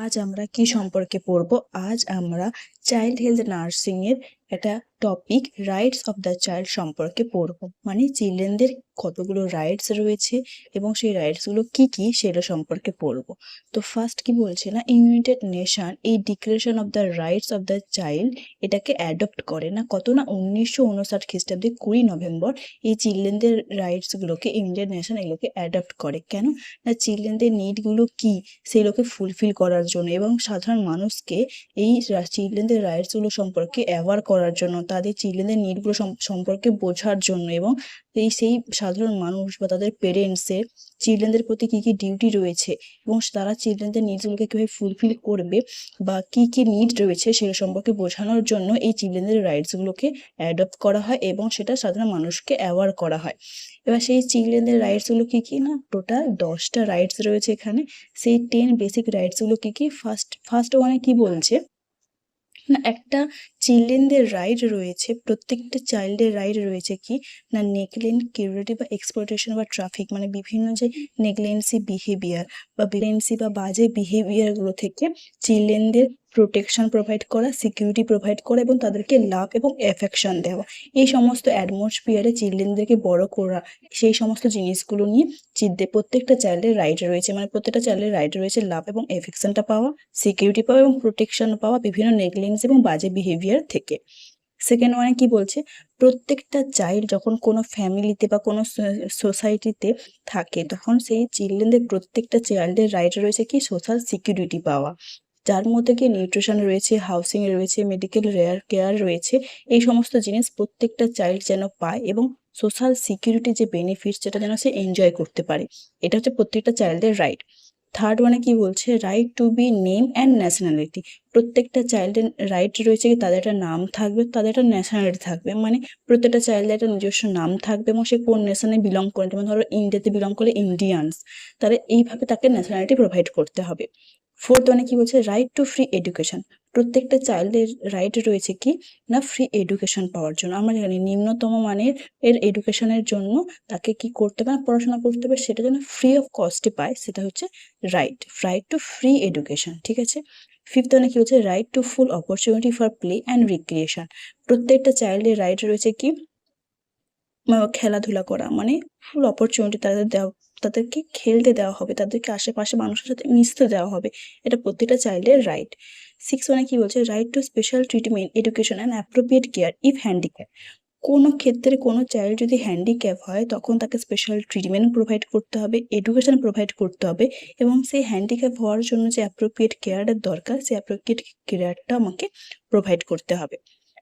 আজ আমরা কি সম্পর্কে পড়বো? আজ আমরা চাইল্ড হেলথ নার্সিং এর একটা topic rights of the child সম্পর্কে পড়বো। মানে চিলড্রেনদের কতগুলো রাইটস রয়েছে এবং সেই রাইটস গুলো কি কি সেটা সম্পর্কে পড়বো। তো ফার্স্ট কি বলছে না, ইউনাইটেড নেশন এই declaration of the rights of the child এটাকে অ্যাডপ্ট করে না, কত না 1959 খ্রিস্টাব্দে 20 নভেম্বর এই চিলড্রেনদের রাইটস গুলোকে ইউনাইটেড নেশন এগুলোকে অ্যাডপ্ট করে। কেন না, চিলড্রেনদের নিডগুলো কি সেগুলোকে ফুলফিল করার জন্য এবং সাধারণ মানুষকে এই চিলড্রেনদের রাইটসগুলো সম্পর্কে অ্যাওয়ার করার জন্য, তাদের চিলড্রেনদের নিডগুলো সম্পর্কে বোঝার জন্য এবং সেই সাধারণ মানুষ বা তাদের পেরেন্টসের চিলড্রেনদের প্রতি কি কি ডিউটি রয়েছে এবং তারা চিলড্রেনদের নিডসগুলোকে কীভাবে ফুলফিল করবে বা কি কি নিড রয়েছে সেটা সম্পর্কে বোঝানোর জন্য এই চিলড্রেনদের রাইটসগুলোকে অ্যাডপ্ট করা হয় এবং সেটা সাধারণ মানুষকে অ্যাওয়ার করা হয়। এবার সেই চিলড্রেনদের রাইটসগুলো কি কি না, টোটাল 10টা রাইটস রয়েছে এখানে। সেই 10 বেসিক রাইটসগুলো কি কি? ফার্স্ট ওয়ানে কি বলছে না, একটা চিলড্রেনদের রাইট রয়েছে, প্রত্যেকটা চাইল্ডের রাইট রয়েছে কি না, নেগলেন্ট, কিউরিটি বা এক্সপ্লয়টেশন বা ট্রাফিক, মানে বিভিন্ন যে নেগলেন্সি বিহেভিয়ার বা বাজে বিহেভিয়ারগুলো থেকে চিলড্রেনদের প্রোটেকশন প্রোভাইড করা, সিকিউরিটি প্রোভাইড করা এবং তাদেরকে লাভ এবং অ্যাফেকশন দেওয়া, এই সমস্ত অ্যাটমসফিয়ারে চিলড্রেনদেরকে বড় করা, সেই সমস্ত জিনিসগুলো নিয়ে প্রত্যেকটা চাইল্ডের রাইট রয়েছে। মানে প্রত্যেকটা চাইল্ডের রাইট রয়েছে লাভ এবং অ্যাফেকশনটা পাওয়া, সিকিউরিটি পাওয়া এবং প্রোটেকশন পাওয়া বিভিন্ন নেগলেন্স এবং বাজে বিহেভিয়ার থেকে। সেকেন্ড ওয়ানে কি বলছে, প্রত্যেকটা চাইল্ড যখন কোনো ফ্যামিলিতে বা কোনো সোসাইটিতে থাকে তখন সেই চিলড্রেনদের প্রত্যেকটা চাইল্ডের রাইট রয়েছে কি সোশ্যাল সিকিউরিটি পাওয়া, যার মধ্যে কি নিউট্রিশন রয়েছে, হাউসিং রয়েছে, মেডিকেল কেয়ার রয়েছে, এই সমস্ত জিনিস প্রত্যেকটা চাইল্ড যেন পায় এবং সোশ্যাল সিকিউরিটি যে বেনিফিটস সেটা যেন সে এনজয় করতে পারে, এটা হচ্ছে প্রত্যেকটা চাইল্ডের রাইট। থার্ড ওয়ানে কি বলছে, right to be name and nationality, প্রত্যেকটা চাইল্ডের রাইট রয়েছে কি তাদের একটা নাম থাকবে, তাদের একটা ন্যাশনালিটি থাকবে, মানে প্রত্যেকটা চাইল্ডের একটা নিজস্ব নাম থাকবে এবং সে কোন নেশনে বিলং করে, যেমন ধরো ইন্ডিয়াতে বিলং করে ইন্ডিয়ানস, তাহলে এইভাবে তাকে ন্যাশনালিটি প্রোভাইড করতে হবে। ফোর্থ ওয়ানে কি বলছে, রাইট টু ফ্রি এডুকেশন, প্রত্যেকটা চাইল্ডের রাইট রয়েছে কি না ফ্রি এডুকেশন পাওয়ার জন্য। আমরা জানি নিম্নতম মানের এডুকেশনের জন্য তাকে কি করতে হবে, পড়াশোনা করতে হবে, সেটা যেন ফ্রি অফ কস্টে পায়, সেটা হচ্ছে রাইট টু ফ্রি এডুকেশন। ঠিক আছে। ফিফথ ওয়ানে কি হচ্ছে, right two full opportunity for play and recreation, প্রত্যেকটা চাইল্ডের রাইট রয়েছে কি খেলাধুলা করা, মানে ফুল অপরচুনিটি তাদের দেওয়া, তাদেরকে খেলতে দেওয়া হবে, তাদেরকে আশেপাশে মানুষের সাথে মিশতে দেওয়া হবে, এটা প্রত্যেকটা চাইল্ডের রাইট। সিক্স ওয়ানে কি বলছে, right two special treatment, education and appropriate care if handicap, কোনো ক্ষেত্রে কোনো চাইল্ড যদি হ্যান্ডিক্যাপ হয় তখন তাকে স্পেশাল ট্রিটমেন্ট প্রোভাইড করতে হবে, এডুকেশন প্রোভাইড করতে হবে এবং সেই হ্যান্ডিক্যাপ হওয়ার জন্য যে অ্যাপ্রোপ্রিয়েট কেয়ারের দরকার সেই অ্যাপ্রোপ্রিয়েট কেয়ারটা আমাকে প্রোভাইড করতে হবে।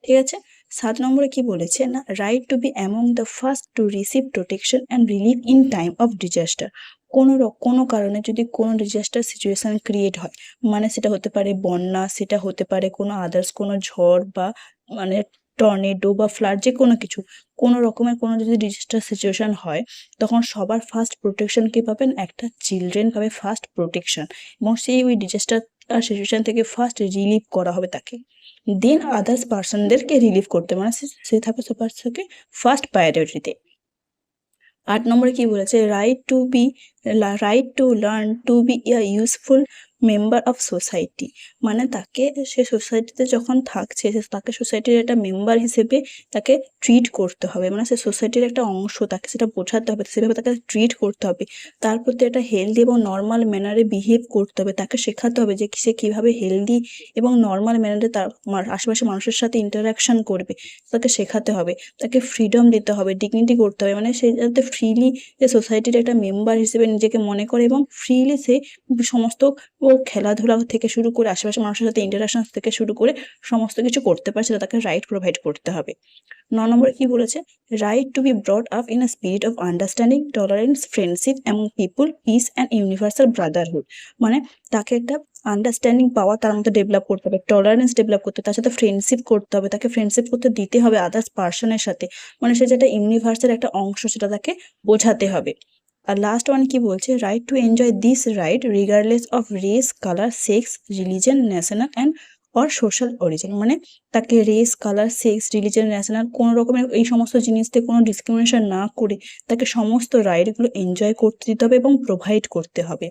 ঠিক আছে। 7 নম্বরে কি বলেছে না, right to be among the first to receive protection and relief in time of disaster, কোনো কারণে যদি কোনো ডিজাস্টার সিচুয়েশন ক্রিয়েট হয়, মানে সেটা হতে পারে বন্যা, সেটা হতে পারে কোনো আদার্স কোনো ঝড় বা মানে টর্নেডো বা ফ্লাড, যে কোনো কিছু, কোনো রকমের কোনো যদি ডিজাস্টার সিচুয়েশন হয় তখন সবার ফার্স্ট প্রোটেকশন কি পাবেন, একটা চিলড্রেন পাবে ফার্স্ট প্রোটেকশন এবং সেই ওই ডিজাস্টার সিচুয়েশন থেকে ফার্স্ট রিলিভ করা হবে তাকে, দেন আদার্স পার্সনদেরকে রিলিভ করতে, মানে সে থাকবে সবার থেকে ফার্স্ট প্রায়োরিটিতে। 8 নম্বরে কি বলেছে, right to learn to be a useful member of society, মানে তাকে সে সোসাইটিতে যখন থাকছে তাকে সোসাইটির একটা মেম্বার হিসেবে তাকে ট্রিট করতে হবে, মানে সে সোসাইটির একটা অংশ, তাকে সেটা বোঝাতে হবে, সেভাবে তাকে ট্রিট করতে হবে, তার প্রতি একটা হেলদি এবং নর্মাল ম্যানারে বিহেভ করতে হবে, তাকে শেখাতে হবে যে সে কীভাবে হেলদি এবং নর্মাল ম্যানারে তার আশেপাশে মানুষের সাথে ইন্টারাকশন করবে, তাকে শেখাতে হবে, তাকে ফ্রিডম দিতে হবে, ডিগনিটি করতে হবে, মানে সে যাতে ফ্রিলি যে সোসাইটির একটা মেম্বার হিসেবে নিজেকে মনে করে এবং ফ্রিলি সে সমস্ত খেলাধুলা থেকে শুরু করে আশেপাশে মানুষের সাথে ইন্টারাকশন থেকে শুরু করে সমস্ত কিছু করতে পারে, সেটা তাকে রাইট প্রোভাইড করতে হবে। 9 নম্বরে কি বলেছে, right to B brought up in a spirit of understanding, tolerance, friendship among people, piece and universal Brotherhood, মানে তাকে একটা আন্ডারস্ট্যান্ডিং পাওয়া তার মধ্যে ডেভেলপ করতে হবে, টলারেন্স ডেভেলপ করতে হবে, তার সাথে ফ্রেন্ডশিপ করতে হবে, তাকে ফ্রেন্ডশিপ করতে দিতে হবে আদার্স পার্সনের সাথে, মানে সে যেটা ইউনিভার্সের একটা অংশ সেটা তাকে বোঝাতে হবে। আর লাস্ট ওয়ান কি বলছে, right to enjoy this right regardless of race, colour, sex, religion, national and or social origin, মানে তাকে race, colour, sex, religion, national কোনো রকমের এই সমস্ত জিনিসতে কোনো ডিসক্রিমিনেশন না করে তাকে সমস্ত রাইটগুলো এনজয় করতে দিতে হবে এবং প্রোভাইড করতে হবে।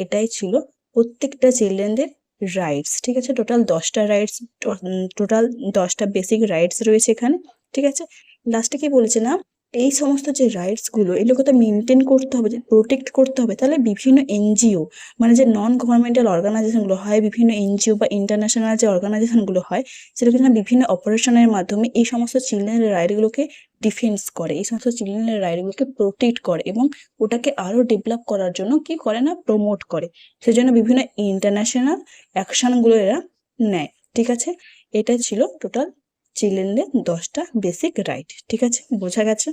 এটাই ছিল প্রত্যেকটা চিলড্রেনদের রাইটস, ঠিক আছে। টোটাল 10টা রাইটস, টোটাল 10টা বেসিক রাইটস রয়েছে এখানে, ঠিক আছে। লাস্টে কি বলেছে না, এই সমস্ত যে রাইটস গুলো এগুলোকে তো মেনটেন করতে হবে, প্রোটেক্ট করতে হবে। তাহলে বিভিন্ন এনজিও, মানে যে নন গভর্নমেন্টাল অর্গানাইজেশনগুলো হয়, বিভিন্ন এনজিও বা ইন্টারন্যাশনাল যে অর্গানাইজেশনগুলো হয়, সেগুলো কিন্তু বিভিন্ন অপারেশনের মাধ্যমে এই সমস্ত চিলড্রেনের রাইটগুলোকে ডিফেন্স করে, এই সমস্ত চিলড্রেনের রাইটগুলোকে প্রোটেক্ট করে এবং ওটাকে আরো ডেভেলপ করার জন্য কি করে না, প্রমোট করে। সেজন্য বিভিন্ন ইন্টারন্যাশনাল অ্যাকশনগুলো এরা নেয়, ঠিক আছে। এটা ছিল টোটাল চিলড্রেনদের 10টা বেসিক রাইট, ঠিক আছে, বোঝা গেছে।